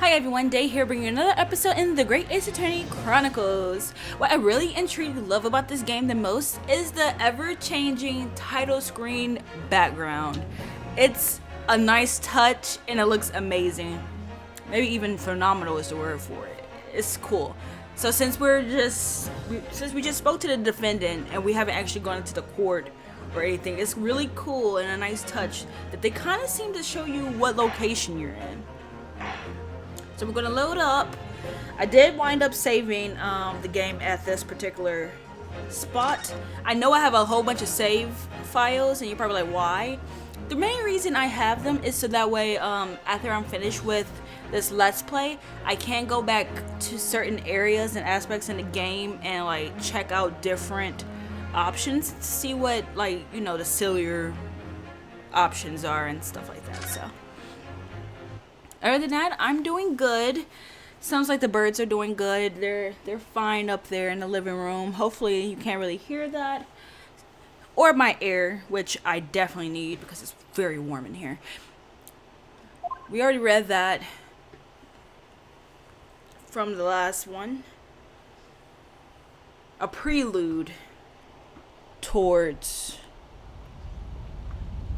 Hi everyone, Day here bringing you another episode in the Great Ace Attorney Chronicles. What I really and truly love about this game the most is the ever-changing title screen background. It's a nice touch and it looks amazing. Maybe even phenomenal is the word for it. It's cool. So since we just spoke to the defendant and we haven't actually gone into the court or anything, it's really cool and a nice touch that they kind of seem to show you what location you're in. So we're gonna load up. I did wind up saving the game at this particular spot. I know I have a whole bunch of save files and you're probably like, why? The main reason I have them is so that way after I'm finished with this Let's Play, I can go back to certain areas and aspects in the game and like check out different options to see what, like, you know, the sillier options are and stuff like that. So other than that, I'm doing good. Sounds like the birds are doing good. They're fine up there in the living room. Hopefully you can't really hear that. Or my air, which I definitely need because it's very warm in here. We already read that from the last one. A prelude towards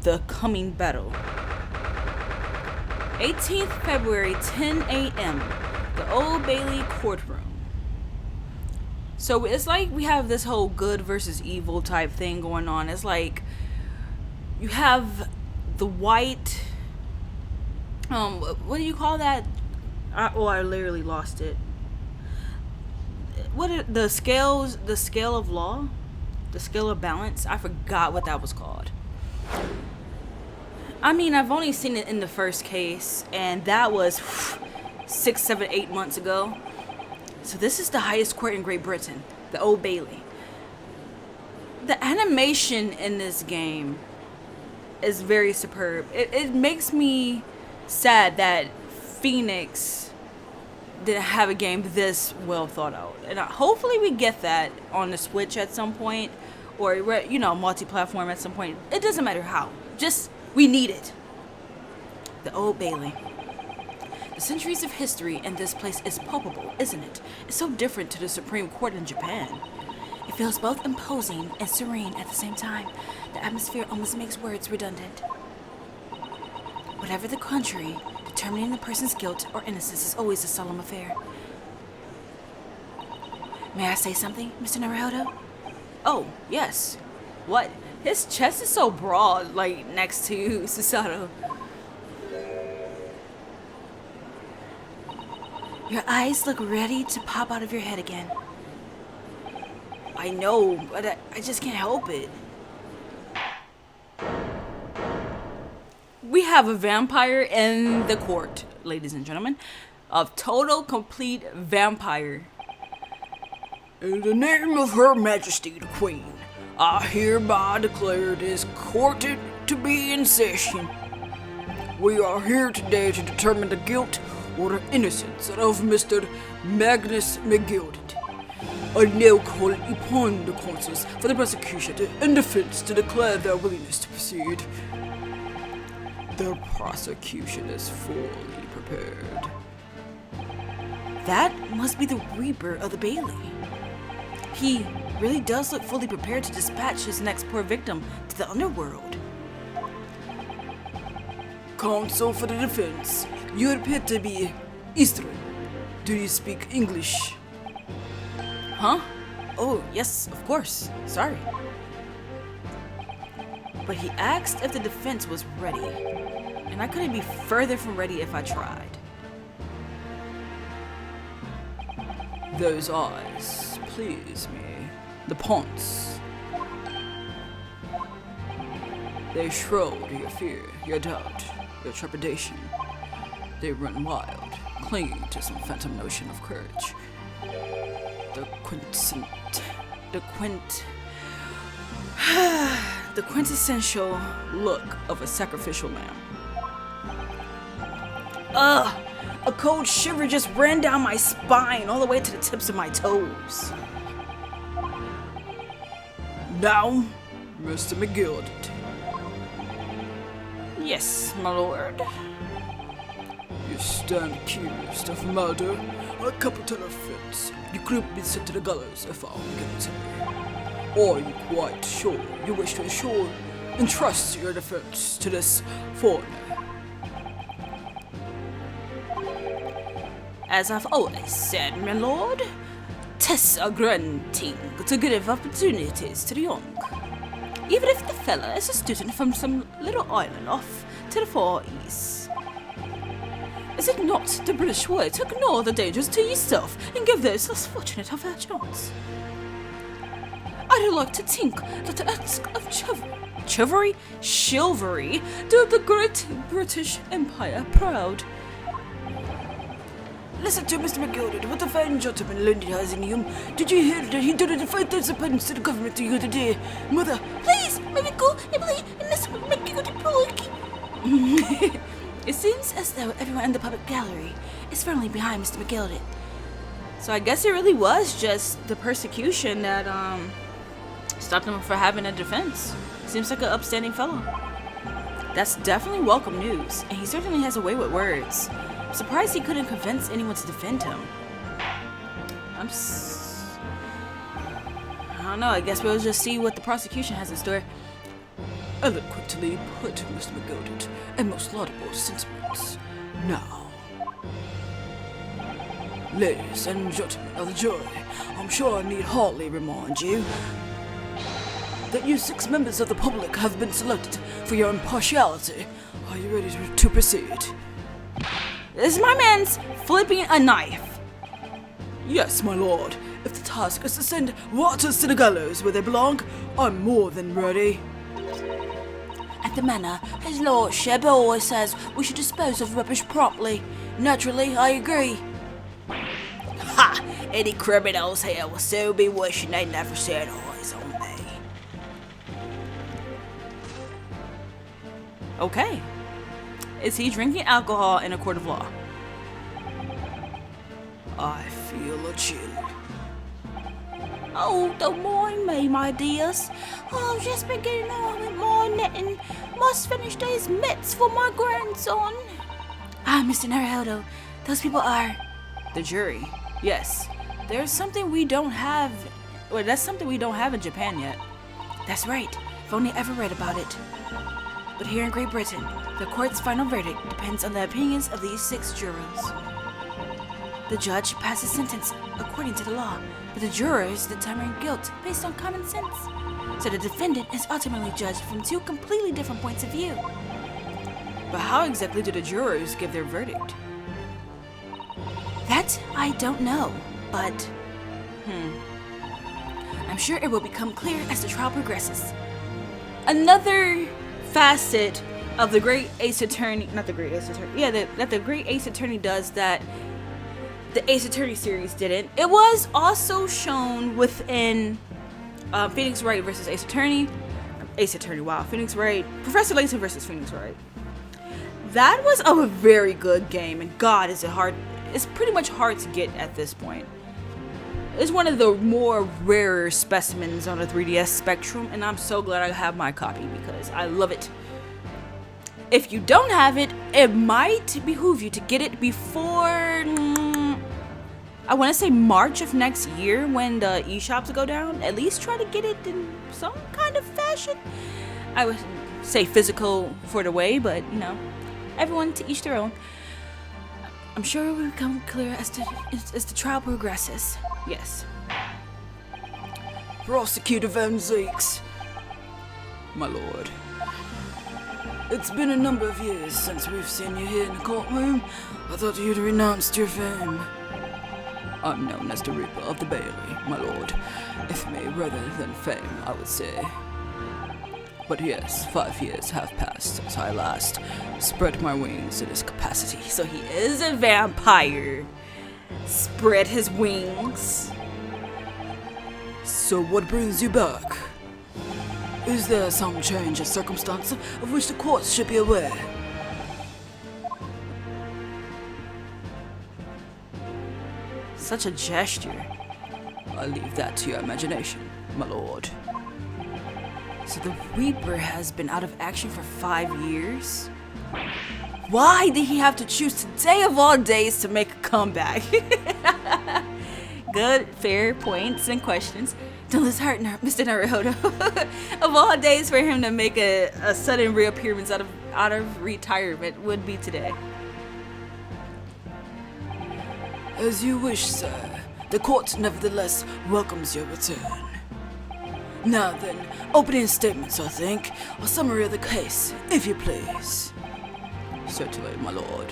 the coming battle. 18th February, 10 a.m. The Old Bailey courtroom. So it's like we have this whole good versus evil type thing going on. It's like you have the white, what do you call that? I literally lost it. What are the scales? The scale of law? The scale of balance? I forgot what that was called. I mean, I've only seen it in the first case, and that was 6, 7, 8 months ago. So this is the highest court in Great Britain, the Old Bailey. The animation in this game is very superb. It makes me sad that Phoenix didn't have a game this well thought out. And hopefully we get that on the Switch at some point, or, you know, multi-platform at some point. It doesn't matter how. Just, we need it. The Old Bailey. The centuries of history in this place is palpable, isn't it? It's so different to the Supreme Court in Japan. It feels both imposing and serene at the same time. The atmosphere almost makes words redundant. Whatever the country, determining the person's guilt or innocence is always a solemn affair. May I say something, Mr. Naruto? Oh, yes. What? His chest is so broad, like, next to Susato. Your eyes look ready to pop out of your head again. I know, but I just can't help it. We have a vampire in the court, ladies and gentlemen. A total, complete vampire. In the name of Her Majesty the Queen, I hereby declare this court to be in session. We are here today to determine the guilt or the innocence of Mr. Magnus Mcgildit. I now call it upon the counsels for the prosecution and defense to declare their willingness to proceed. The prosecution is fully prepared. That must be the Reaper of the Bailey. He really does look fully prepared to dispatch his next poor victim to the underworld. Counsel for the defense, you appear to be Eastern. Do you speak English? Huh? Oh, yes, of course. Sorry. But he asked if the defense was ready, and I couldn't be further from ready if I tried. Those eyes please me. The ponce. They shroud your fear, your doubt, your trepidation. They run wild, clinging to some phantom notion of courage. The quintessential look of a sacrificial lamb. Ugh! A cold shiver just ran down my spine all the way to the tips of my toes. Now, Mr. McGilded. Yes, my lord. You stand accused of murder or capital offense. You could be sent to the gallows if found guilty. Or are you quite sure you wish to entrust your defense to this foreigner? As I've always said, my lord, tests are granting to give opportunities to the young. Even if the fella is a student from some little island off to the far east. Is it not the British way to ignore the dangers to yourself and give those less fortunate a fair chance? I'd like to think that the acts of chivalry do the great British Empire proud. Listen to Mr. McGilded, what a fine gentleman learned has in him. Did you hear that he donated 5,000 pounds to the government the other day? Mother, please, let me go, Emily, and Mr. McGilded. It seems as though everyone in the public gallery is firmly behind Mr. McGilded. So I guess it really was just the persecution that stopped him from having a defense. Seems like an upstanding fellow. That's definitely welcome news, and he certainly has a way with words. I'm surprised he couldn't convince anyone to defend him. I don't know, I guess we'll just see what the prosecution has in store. Eloquently put, Mr. McGilded, and most laudable sentiments. Now, ladies and gentlemen of the jury, I'm sure I need hardly remind you that you 6 members of the public have been selected for your impartiality. Are you ready to proceed? This my man's flipping a knife. Yes, my lord. If the task is to send waters to the gallows where they belong, I'm more than ready. At the manor, his lordship always says we should dispose of rubbish promptly. Naturally, I agree. Ha! Any criminals here will so be wishing they never set eyes on me. Okay. Is he drinking alcohol in a court of law? I feel a chill. Oh, don't mind me, my dears. I've just been getting on with my knitting. Must finish these mitts for my grandson. Ah, Mr. Naruto, those people are... The jury. Yes. There's something we don't have... Well, that's something we don't have in Japan yet. That's right. I've only ever read about it. But here in Great Britain, the court's final verdict depends on the opinions of these 6 jurors. The judge passes sentence according to the law, but the jurors determine guilt based on common sense. So the defendant is ultimately judged from 2 completely different points of view. But how exactly do the jurors give their verdict? That I don't know, but... I'm sure it will become clear as the trial progresses. Another facet of the Great Ace Attorney, not the Great Ace Attorney, that the Great Ace Attorney does that the Ace Attorney series didn't. It was also shown within Phoenix Wright versus Ace Attorney. Phoenix Wright, Professor Layton versus Phoenix Wright. That was a very good game, and God, is it hard. It's pretty much hard to get at this point. It's one of the more rarer specimens on the 3DS Spectrum, and I'm so glad I have my copy because I love it. If you don't have it, it might behoove you to get it before, I want to say March of next year when the eShops go down. At least try to get it in some kind of fashion. I would say physical for the way, but everyone to each their own. I'm sure it will become clear as the trial progresses. Yes. Prosecutor Van Zeeks. My lord. It's been a number of years since we've seen you here in the courtroom. I thought you'd renounced your fame. I'm known as the Reaper of the Bailey, my lord. Infamy rather than fame, I would say. But yes, 5 years have passed since I last spread my wings in this capacity. So he is a vampire. Spread his wings. So what brings you back? Is there some change in circumstance of which the courts should be aware? Such a gesture. I leave that to your imagination, my lord. So the Reaper has been out of action for 5 years? Why did he have to choose today of all days to make a comeback? Good, fair points and questions. Don't lose heart, Mr. Naruto. Of all days for him to make a sudden reappearance out of retirement would be today. As you wish, sir. The court nevertheless welcomes your return. Now then, opening statements, I think. A summary of the case, if you please. Certainly, my lord.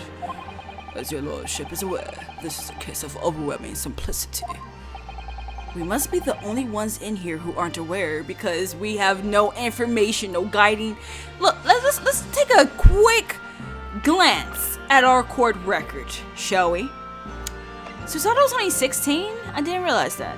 As your lordship is aware, this is a case of overwhelming simplicity. We must be the only ones in here who aren't aware because we have no information, no guiding. Look, let's take a quick glance at our court record, shall we? Susato's only 16? I didn't realize that.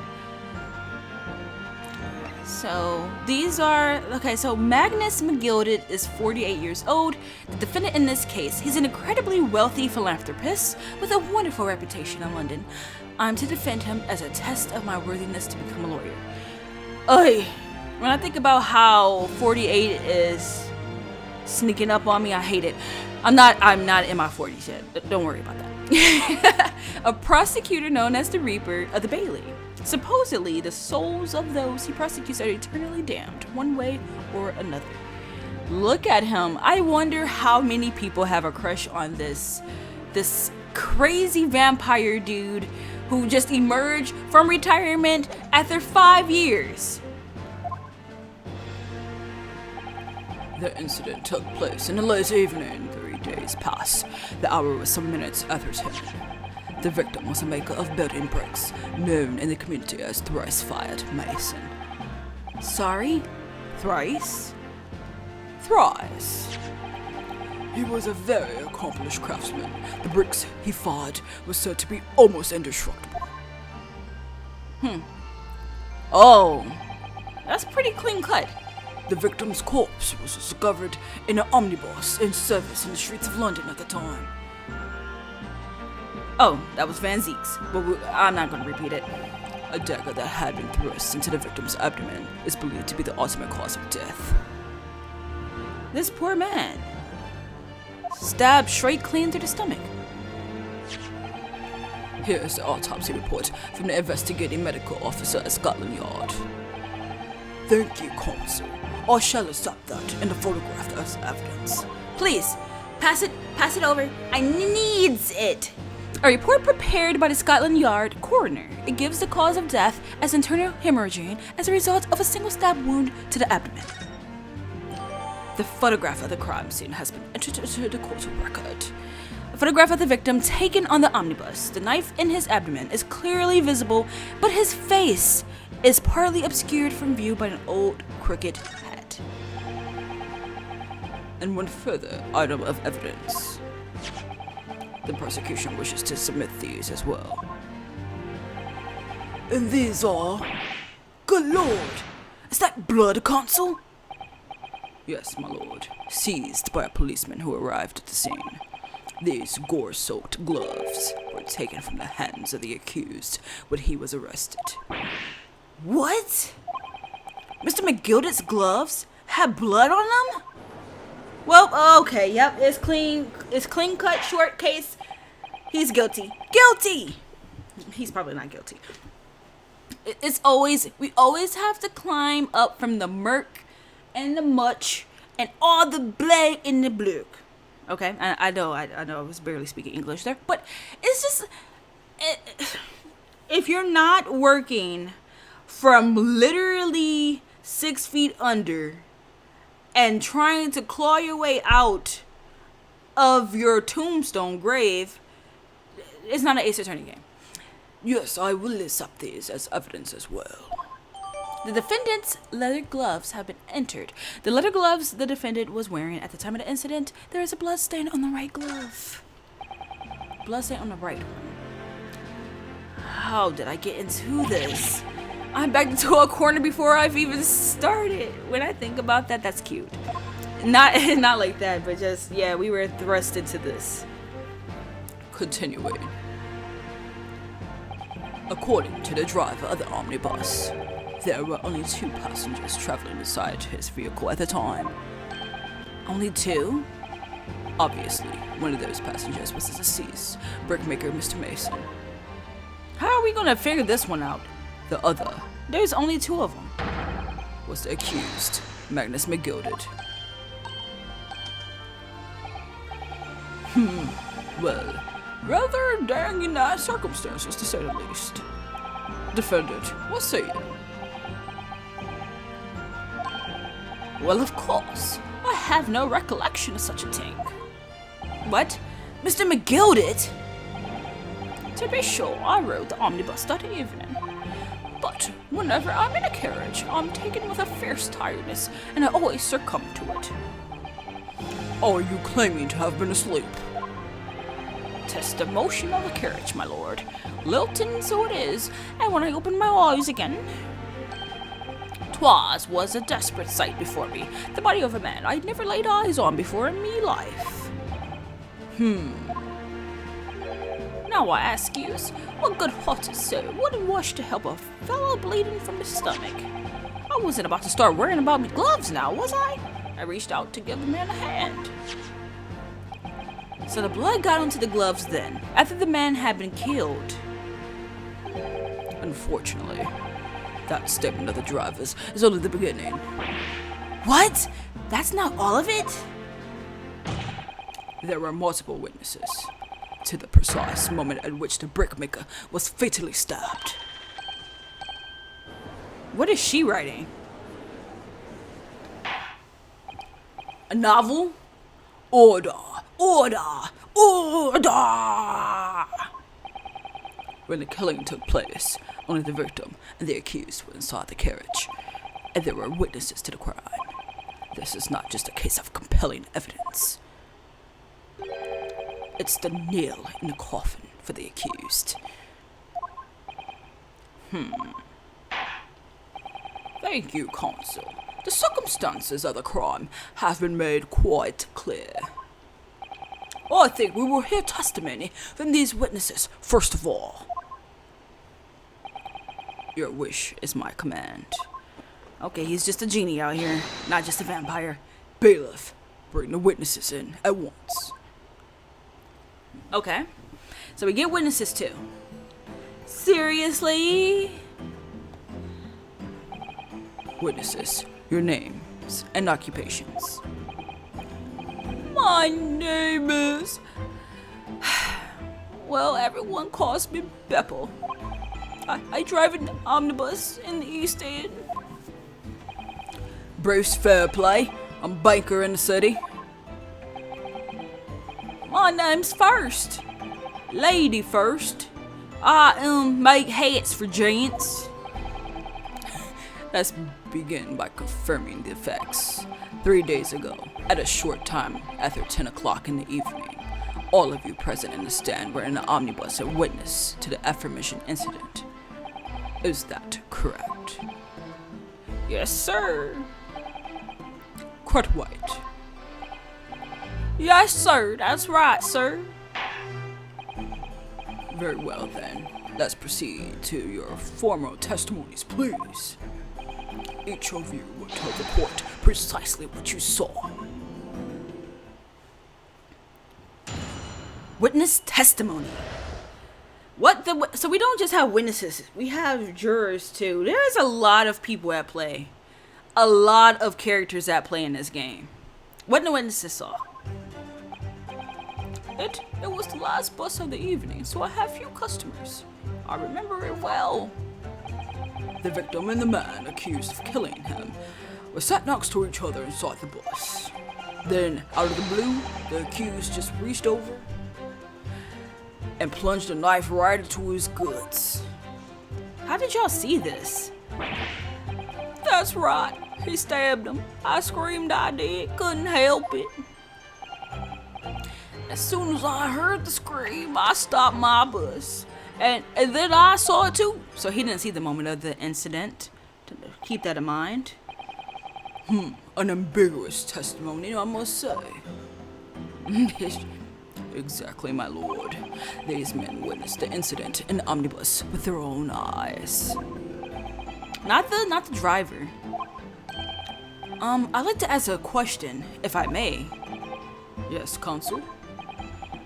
So these are, okay, so Magnus Mcgildit is 48 years old. The defendant in this case, he's an incredibly wealthy philanthropist with a wonderful reputation in London. I'm to defend him as a test of my worthiness to become a lawyer. Oy, when I think about how 48 is sneaking up on me, I hate it. I'm not in my 40s yet. Don't worry about that. A prosecutor known as the Reaper of the Bailey. Supposedly, the souls of those he prosecutes are eternally damned, one way or another. Look at him. I wonder how many people have a crush on this crazy vampire dude who just emerged from retirement after 5 years. The incident took place in the late evening, 3 days past. The hour was some minutes after 10. The victim was a maker of building bricks, known in the community as Thrice-Fired Mason. Sorry? Thrice? Thrice. He was a very accomplished craftsman. The bricks he fired were said to be almost indestructible. Oh, that's pretty clean cut. The victim's corpse was discovered in an omnibus in service in the streets of London at the time. Oh, that was Van Zeek's, but I'm not going to repeat it. A dagger that had been thrust into the victim's abdomen is believed to be the ultimate cause of death. This poor man. Stabbed straight clean through the stomach. Here's the autopsy report from the investigating medical officer at Scotland Yard. Thank you, Consul. I shall accept that in the photograph as evidence. Please, pass it over. I needs it. A report prepared by the Scotland Yard coroner. It gives the cause of death as internal hemorrhaging as a result of a single stab wound to the abdomen. The photograph of the crime scene has been entered into the court record. A photograph of the victim taken on the omnibus. The knife in his abdomen is clearly visible, but his face is partly obscured from view by an old crooked hat. And one further item of evidence. The prosecution wishes to submit these as well. And these are... Good lord! Is that blood, Consul? Yes, my lord. Seized by a policeman who arrived at the scene. These gore-soaked gloves were taken from the hands of the accused when he was arrested. What? Mr. McGildit's gloves had blood on them? Well, okay, yep, it's clean cut, short case. He's guilty. Guilty! He's probably not guilty. We always have to climb up from the murk and the much and all the black and the blue. Okay, I know I was barely speaking English there, but it's just, if you're not working from literally 6 feet under and trying to claw your way out of your tombstone grave, it's not an Ace Attorney game. Yes, I will accept these as evidence as well. The defendant's leather gloves have been entered. The leather gloves the defendant was wearing at the time of the incident, there is a blood stain on the right glove. Blood stain on the right one. How did I get into this? I'm back into a corner before I've even started. When I think about that, that's cute. Not like that, but just, yeah, we were thrust into this. Continuing. According to the driver of the omnibus, there were only 2 passengers traveling inside his vehicle at the time. Only 2? Obviously, one of those passengers was the deceased brickmaker Mr. Mason. How are we gonna figure this one out? The other There's only 2 of them. was the accused, Magnus Mcgildit. Well, rather dang unique circumstances to say the least. Defendant, what say you? Well, of course. I have no recollection of such a thing. What? Mr. McGilded? To be sure, I rode the omnibus that evening. But whenever I'm in a carriage, I'm taken with a fierce tiredness, and I always succumb to it. Are you claiming to have been asleep? Test the motion of the carriage, my lord. Lilting so it is, and when I opened my eyes again, 'twas was a desperate sight before me, the body of a man I'd never laid eyes on before in me life. Now I ask yous, what good-hearted soul wouldn't wish to help a fellow bleeding from the stomach? I wasn't about to start worrying about me gloves now, was I? I reached out to give the man a hand. So the blood got onto the gloves then, after the man had been killed. Unfortunately, that statement of the driver's is only the beginning. What? That's not all of it? There were multiple witnesses to the precise moment at which the brickmaker was fatally stabbed. What is she writing? A novel? Order! Order! Order! When the killing took place, only the victim and the accused were inside the carriage, and there were witnesses to the crime. This is not just a case of compelling evidence. It's the nail in the coffin for the accused. Thank you, Consul. The circumstances of the crime have been made quite clear. I think we will hear testimony from these witnesses first of all. Your wish is my command. Okay, he's just a genie out here, not just a vampire. Bailiff, bring the witnesses in at once. Okay, so we get witnesses too. Seriously? Witnesses, your names and occupations. My name is... Well, everyone calls me Beppo. I drive an omnibus in the East End. Bruce Fairplay, I'm banker in the city. My name's First. Lady First. I make hats for gents. Let's begin by confirming the facts. 3 days ago, at a short time after 10 o'clock in the evening, all of you present in the stand were in the omnibus and witness to the aforementioned incident. Is that correct? Yes, sir. Quite right. Yes, sir. That's right, sir. Very well then. Let's proceed to your formal testimonies, please. Each of you will tell the court precisely what you saw. Witness testimony. So we don't just have witnesses, we have jurors too. There's a lot of people at play. A lot of characters at play in this game. What the witnesses saw? It was the last bus of the evening, so I have few customers. I remember it well. The victim and the man accused of killing him were sat next to each other inside the bus. Then, out of the blue, the accused just reached over and plunged a knife right into his goods. How did y'all see this? That's right, he stabbed him. I screamed I did, couldn't help it. As soon as I heard the scream, I stopped my bus. And then I saw it too. So he didn't see the moment of the incident. To keep that in mind. An ambiguous testimony, I must say. Exactly, my lord. These men witnessed the incident in the omnibus with their own eyes. Not the driver. I'd like to ask a question, if I may. Yes, Consul?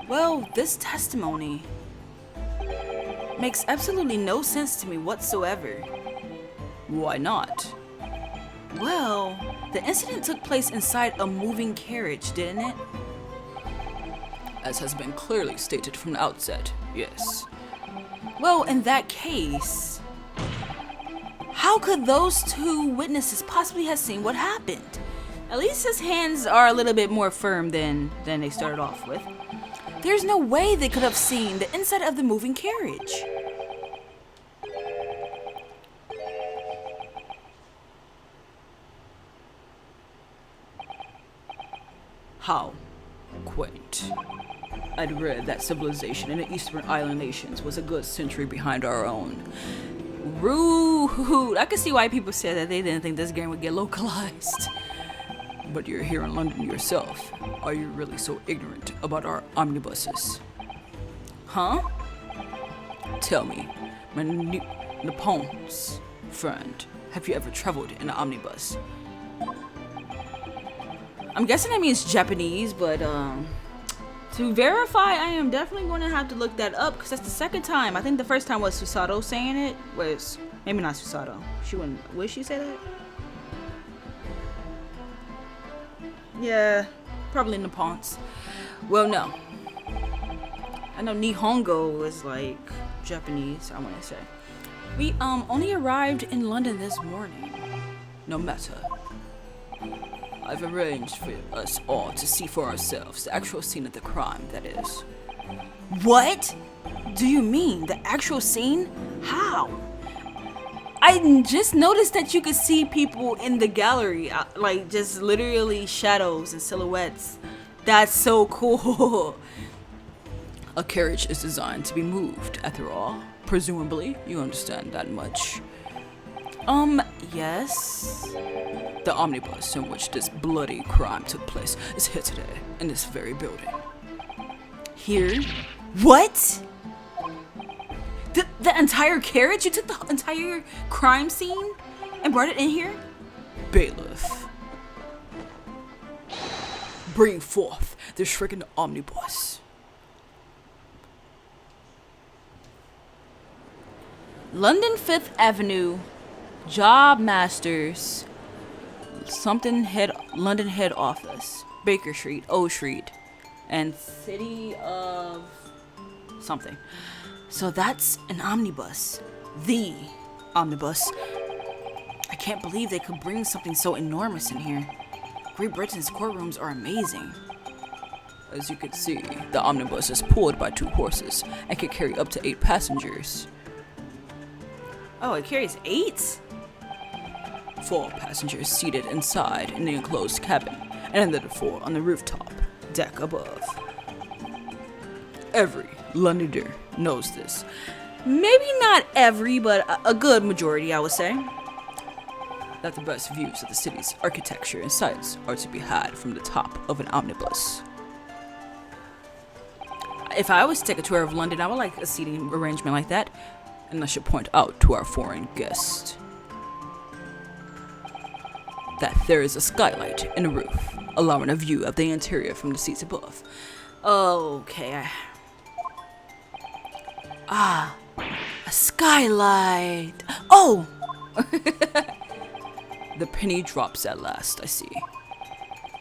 Well, this testimony makes absolutely no sense to me whatsoever. Why not? Well, the incident took place inside a moving carriage, didn't it? As has been clearly stated from the outset, yes. Well, in that case, how could those two witnesses possibly have seen what happened? At least his hands are a little bit more firm than they started off with. There's no way they could have seen the inside of the moving carriage. How quaint. I'd read that civilization in the eastern island nations was a good century behind our own. Rude. I can see why people said that they didn't think this game would get localized. But you're here in London yourself. Are you really so ignorant about our omnibuses? Huh? Tell me, my Nippons friend, have you ever traveled in an omnibus? I'm guessing that means Japanese, but to verify, I am definitely going to have to look that up because that's the second time. I think the first time was Susato saying it. Was maybe not Susato. She wouldn't. Would she say that? Yeah, probably Nippons. Well, no. I know Nihongo is like Japanese, I want to say. We only arrived in London this morning. No matter. I've arranged for us all to see for ourselves the actual scene of the crime, that is. What? Do you mean the actual scene? How? I just noticed that you could see people in the gallery, like just literally shadows and silhouettes. That's so cool. A carriage is designed to be moved, after all. Presumably, you understand that much. Yes. The omnibus in which this bloody crime took place is here today, in this very building. Here? What? The entire carriage? You took the entire crime scene and brought it in here? Bailiff, bring forth the shrieking omnibus. London 5th Avenue, Job Masters, London head office, Baker Street, O Street, and City of something. So that's an omnibus. The omnibus. I can't believe they could bring something so enormous in here. Great Britain's courtrooms are amazing. As you can see, the omnibus is pulled by 2 horses and can carry up to 8 passengers. Oh, it carries 8? 4 passengers seated inside in the enclosed cabin, and another 4 on the rooftop deck above. Every Londoner knows this. Maybe not every, but a good majority, I would say. That the best views of the city's architecture and sights are to be had from the top of an omnibus. If I was to take a tour of London, I would like a seating arrangement like that. And I should point out to our foreign guest that there is a skylight in the roof, allowing a view of the interior from the seats above. Okay. A skylight. Oh! The penny drops at last, I see.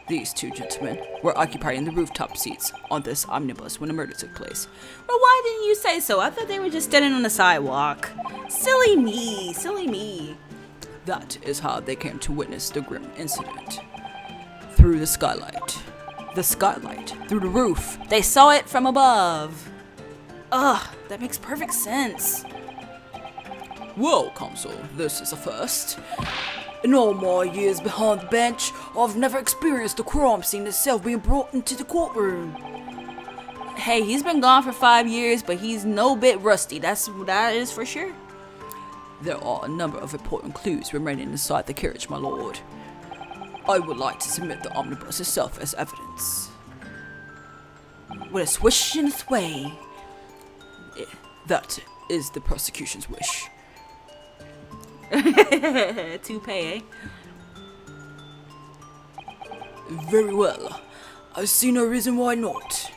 These 2 gentlemen were occupying the rooftop seats on this omnibus when the murder took place. Well, why didn't you say so? I thought they were just standing on the sidewalk. Silly me. That is how they came to witness the grim incident. Through the skylight. The skylight through the roof. They saw it from above. Ugh, that makes perfect sense. Well, Consul, this is a first. In all my years behind the bench, I've never experienced the crime scene itself being brought into the courtroom. Hey, he's been gone for 5 years, but he's no bit rusty. That is for sure. There are a number of important clues remaining inside the carriage, my lord. I would like to submit the omnibus itself as evidence. With a swish and a sway. That is the prosecution's wish. Toupee, eh? Very well. I see no reason why not.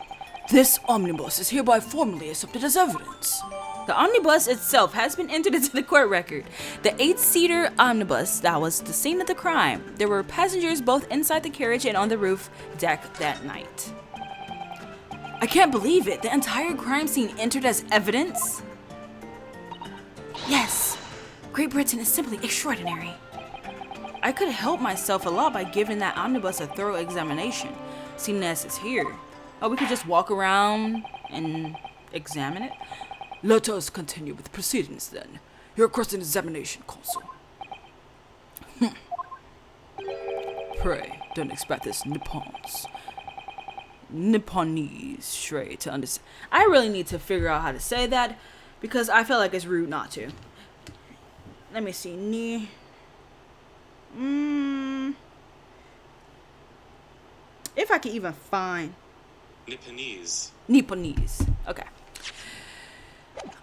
This omnibus is hereby formally accepted as evidence. The omnibus itself has been entered into the court record. The 8-seater omnibus that was the scene of the crime. There were passengers both inside the carriage and on the roof deck that night. I can't believe it. The entire crime scene entered as evidence? Yes. Great Britain is simply extraordinary. I could help myself a lot by giving that omnibus a thorough examination, seeing as it's here. Oh, we could just walk around and examine it? Let us continue with the proceedings then. Your cross-examination, Consul. Pray, don't expect this Nipponese stray to understand. I really need to figure out how to say that because I feel like it's rude not to. Let me see. If I can even find Nipponese. Okay.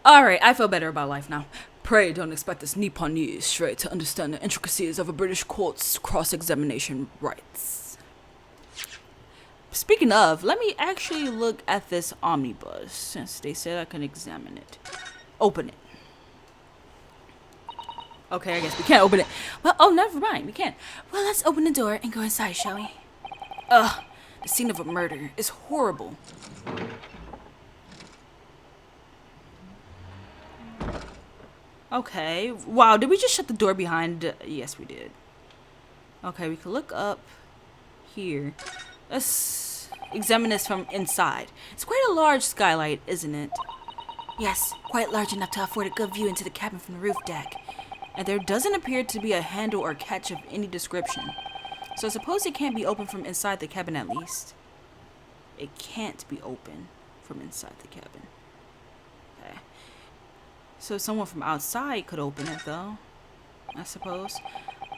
Alright, I feel better about life now. Pray don't expect this Nipponese stray to understand the intricacies of a British court's cross-examination rights. Speaking of, let me actually look at this omnibus, since they said I can examine it. Open it. Okay, I guess we can't open it. Well, oh, never mind, we can't. Well, let's open the door and go inside, shall we? Ugh, the scene of a murder is horrible. Okay, wow, did we just shut the door behind? Yes, we did. Okay, we can look up here. Let's examine this from inside. It's quite a large skylight, isn't it? Yes, quite large enough to afford a good view into the cabin from the roof deck. And there doesn't appear to be a handle or catch of any description. So I suppose it can't be open from inside the cabin at least. It can't be open from inside the cabin. Okay. So someone from outside could open it though, I suppose.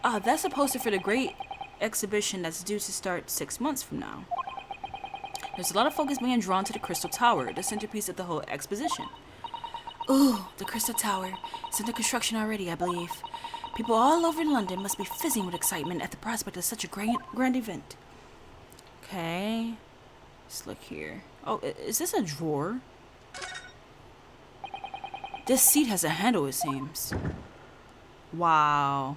That's a poster for the great exhibition that's due to start 6 months from now. There's a lot of focus being drawn to the Crystal Tower, the centerpiece of the whole exposition. Ooh, the Crystal Tower. It's under construction already, I believe. People all over London must be fizzing with excitement at the prospect of such a grand event. Okay. Let's look here. Oh, is this a drawer? This seat has a handle, it seems. Wow.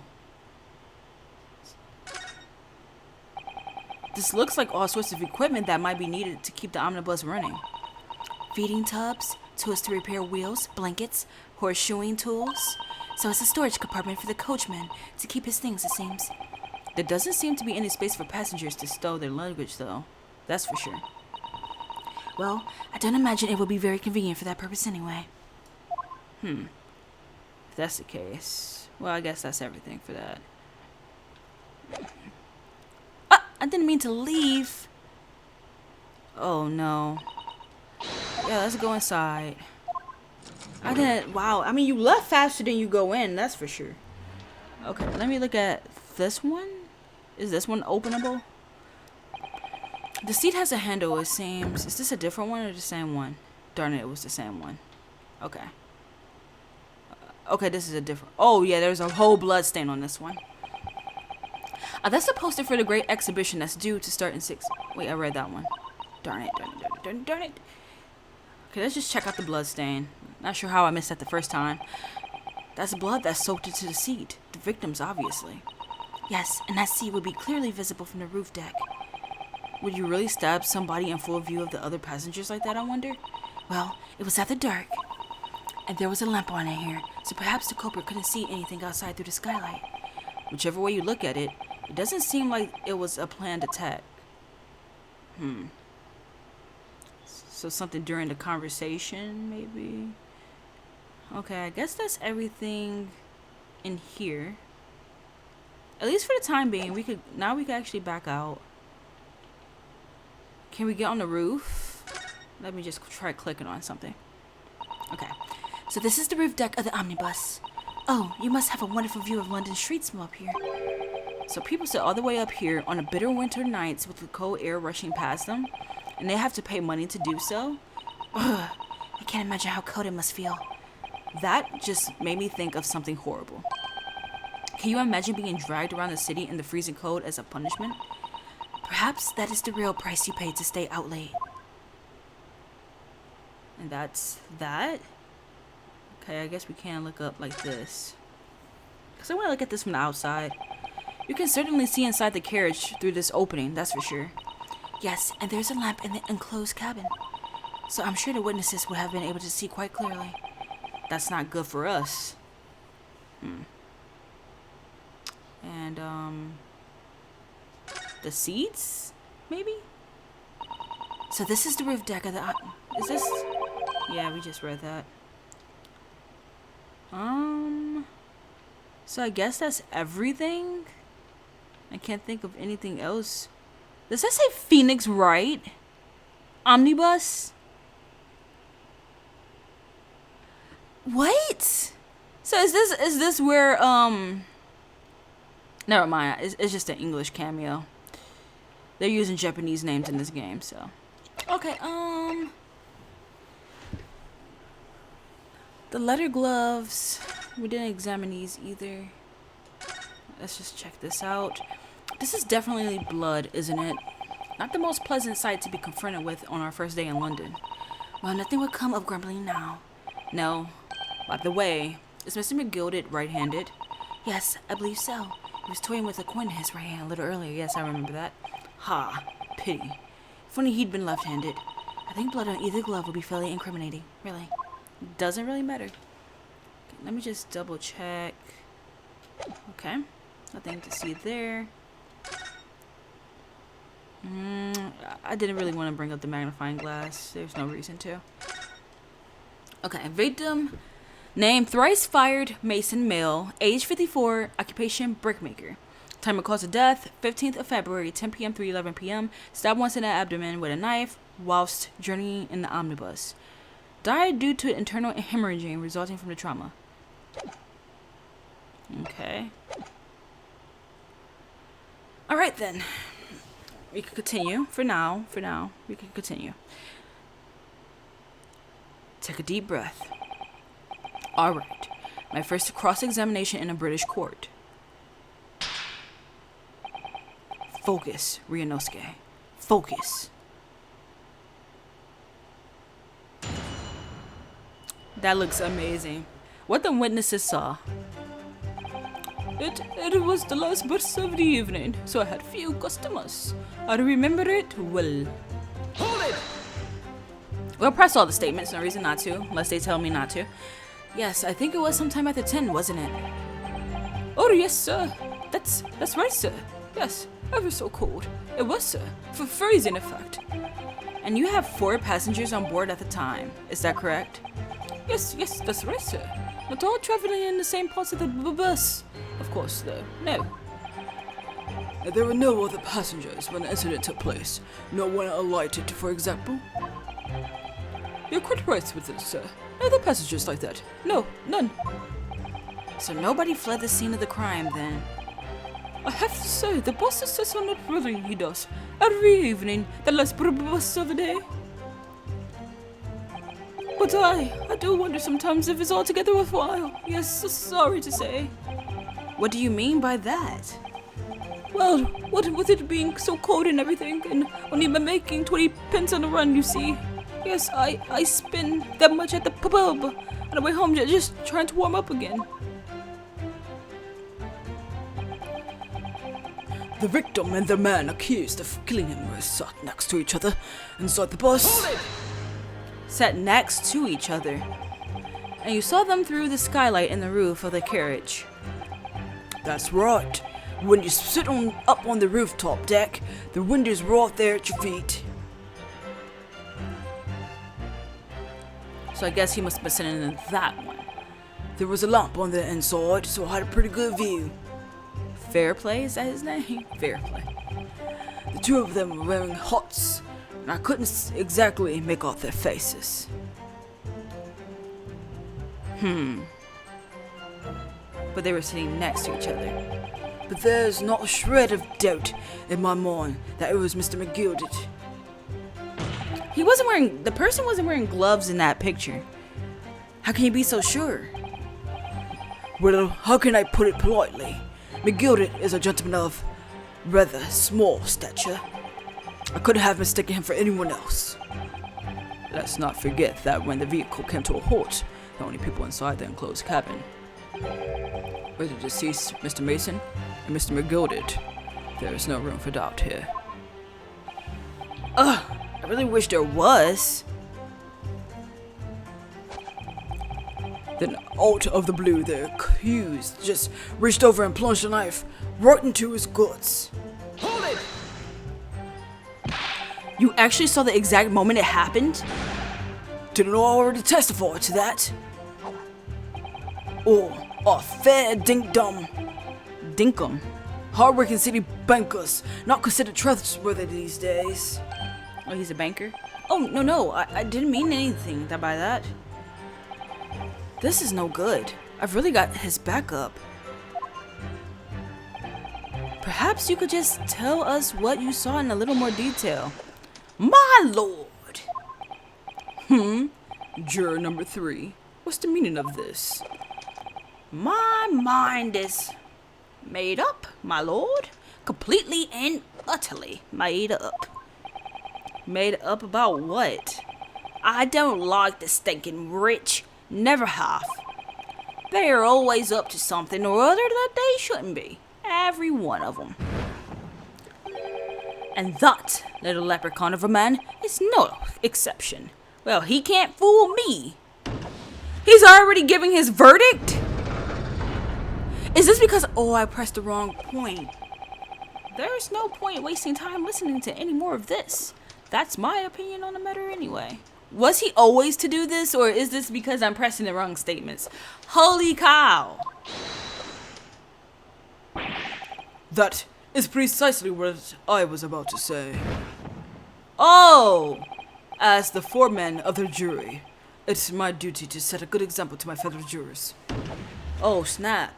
This looks like all sorts of equipment that might be needed to keep the omnibus running. Feeding tubs, tools to repair wheels, blankets, horseshoeing tools. So it's a storage compartment for the coachman to keep his things, it seems. There doesn't seem to be any space for passengers to stow their luggage, though. That's for sure. Well, I don't imagine it will be very convenient for that purpose anyway. If that's the case, well, I guess that's everything for that. I didn't mean to leave. Oh, no. Yeah, let's go inside. I didn't. Wow. I mean, you left faster than you go in. That's for sure. Okay, let me look at this one. Is this one openable? The seat has a handle, it seems. Is this a different one or the same one? Darn it, it was the same one. Okay. Okay, this is a different. Oh, yeah, there's a whole blood stain on this one. That's the poster for the great exhibition that's due to start in 6. Wait, I read that one. Darn it, darn it, darn it, darn it, darn it. Okay, let's just check out the blood stain. Not sure how I missed that the first time. That's blood that soaked into the seat. The victim's, obviously. Yes, and that seat would be clearly visible from the roof deck. Would you really stab somebody in full view of the other passengers like that, I wonder? Well, it was after dark. And there was a lamp on in here, so perhaps the culprit couldn't see anything outside through the skylight. Whichever way you look at it, it doesn't seem like it was a planned attack. So something during the conversation, maybe? Okay, I guess that's everything in here. At least for the time being, we could actually back out. Can we get on the roof? Let me just try clicking on something. Okay. So this is the roof deck of the omnibus. Oh, you must have a wonderful view of London streets from up here. So people sit all the way up here on a bitter winter nights with the cold air rushing past them, and they have to pay money to do so? Ugh, I can't imagine how cold it must feel. That just made me think of something horrible. Can you imagine being dragged around the city in the freezing cold as a punishment? Perhaps that is the real price you paid to stay out late. And that's that? Okay, I guess we can look up like this. Because I want to look at this from the outside. You can certainly see inside the carriage through this opening, that's for sure. Yes, and there's a lamp in the enclosed cabin. So I'm sure the witnesses would have been able to see quite clearly. That's not good for us. And, the seats? Maybe? So this is the roof deck of the... Is this... Yeah, we just read that. So I guess that's everything? I can't think of anything else. Does that say Phoenix Wright? Omnibus? What? So is this where never mind. It's just an English cameo. They're using Japanese names in this game, so. Okay, the leather gloves. We didn't examine these either. Let's just check this out. This is definitely blood, isn't it? Not the most pleasant sight to be confronted with on our first day in London. Well, nothing would come of grumbling now. No. By the way, is Mr. McGilded right-handed? Yes, I believe so. He was toying with a coin in his right hand a little earlier. Yes, I remember that. Ha. Pity. If only he'd been left-handed. I think blood on either glove would be fairly incriminating. Really. Doesn't really matter. Okay, let me just double check. Okay. Nothing to see there. I didn't really want to bring up the magnifying glass. There's no reason to. Okay, victim. Name, thrice fired Mason male, age 54, occupation brickmaker. Time of cause of death, 15th of February, 10 p.m. through 11 p.m. Stabbed once in the abdomen with a knife whilst journeying in the omnibus. Died due to internal hemorrhaging resulting from the trauma. Okay. Alright then. We can continue. For now, we can continue. Take a deep breath. Alright. My first cross-examination in a British court. Focus, Ryunosuke. Focus. That looks amazing. What the witnesses saw. It was the last bus of the evening, so I had few customers. I remember it well. Hold it! We'll press all the statements, no reason not to, unless they tell me not to. Yes, I think it was sometime after 10, wasn't it? Oh yes, sir. That's right, sir. Yes, ever so cold. It was, sir, for freezing effect. And you have 4 passengers on board at the time, is that correct? Yes, that's right, sir. Not all traveling in the same parts of the bus. Of course, though, no. There were no other passengers when the incident took place. No one alighted, for example. You're quite right with this, sir. No other passengers like that. No, none. So nobody fled the scene of the crime, then? I have to say, the boss sits on that building he does. Every evening, the last bus of the day. But I do wonder sometimes if it's altogether worthwhile. Yes, so sorry to say. What do you mean by that? Well, what with it being so cold and everything, and only making 20 pence on the run, you see. Yes, I spend that much at the pub on the way home just trying to warm up again. The victim and the man accused of killing him were sat next to each other inside the bus. Sat next to each other. And you saw them through the skylight in the roof of the carriage. That's right. When you sit up on the rooftop deck, the windows right there at your feet. So I guess he must have been sitting in that one. There was a lamp on the inside, so I had a pretty good view. Fairplay, is that his name? Fairplay. The two of them were wearing hats, and I couldn't exactly make out their faces. But they were sitting next to each other. But there's not a shred of doubt in my mind that it was Mr. McGilded. The person wasn't wearing gloves in that picture. How can you be so sure? Well, how can I put it politely? McGilded is a gentleman of rather small stature, I couldn't have mistaken him for anyone else. Let's not forget that when the vehicle came to a halt, the only people inside the enclosed cabin were the deceased Mr. Mason and Mr. McGilded. There is no room for doubt here. I really wish there was. Then out of the blue, the accused just reached over and plunged a knife right into his guts. Hold it! You actually saw the exact moment it happened? Didn't know I already testified to that. Oh, a fair dink-dum. Dinkum. Hard-working city bankers, not considered trustworthy these days. Oh, he's a banker? Oh, no, I didn't mean anything by that. This is no good. I've really got his back up. Perhaps you could just tell us what you saw in a little more detail. My lord! Juror number 3, what's the meaning of this? My mind is made up, my lord. Completely and utterly made up. Made up about what? I don't like the stinking rich. Never have. They are always up to something or other that they shouldn't be. Every one of them. And that little leprechaun of a man is no exception. Well, he can't fool me. He's already giving his verdict? Is this because, I pressed the wrong point? There's no point wasting time listening to any more of this. That's my opinion on the matter anyway. Was he always to do this, or is this because I'm pressing the wrong statements? Holy cow! That is precisely what I was about to say. Oh! As the foreman of the jury, it's my duty to set a good example to my fellow jurors. Oh, snap.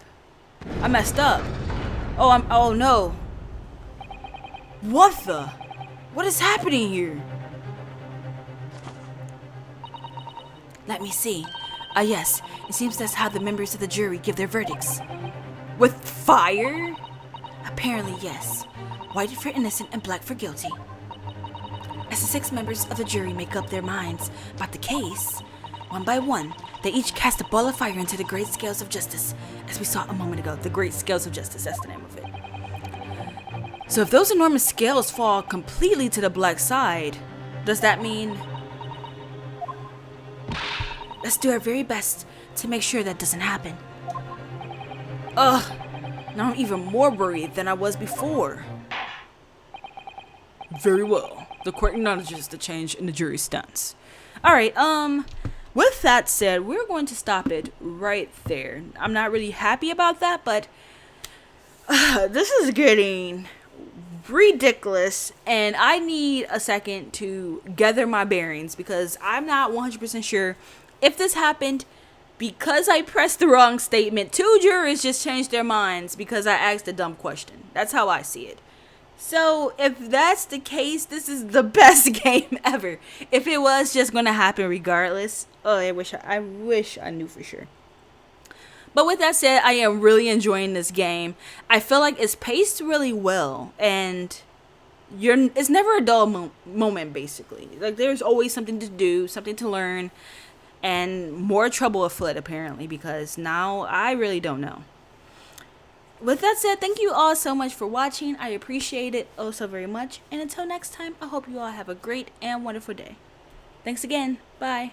I messed up. Oh no. What the? What is happening here? Let me see. Yes, it seems that's how the members of the jury give their verdicts. With fire? Apparently, yes. White for innocent and black for guilty. As the 6 members of the jury make up their minds about the case, one by one, they each cast a ball of fire into the great scales of justice, as we saw a moment ago. The great scales of justice, that's the name of it. So if those enormous scales fall completely to the black side, does that mean... Let's do our very best to make sure that doesn't happen. Now I'm even more worried than I was before. Very well. The court acknowledges the change in the jury's stance. Alright, with that said, we're going to stop it right there. I'm not really happy about that, but this is getting ridiculous, and I need a second to gather my bearings because I'm not 100% sure if this happened because I pressed the wrong statement. 2 jurors just changed their minds because I asked a dumb question. That's how I see it. So if that's the case, this is the best game ever. If it was just gonna happen regardless, I wish I knew for sure. But with that said, I am really enjoying this game. I feel like it's paced really well, and it's never a dull moment basically. Like there's always something to do, something to learn, and more trouble afoot apparently because now I really don't know. With that said, thank you all so much for watching. I appreciate it oh so very much. And until next time, I hope you all have a great and wonderful day. Thanks again. Bye.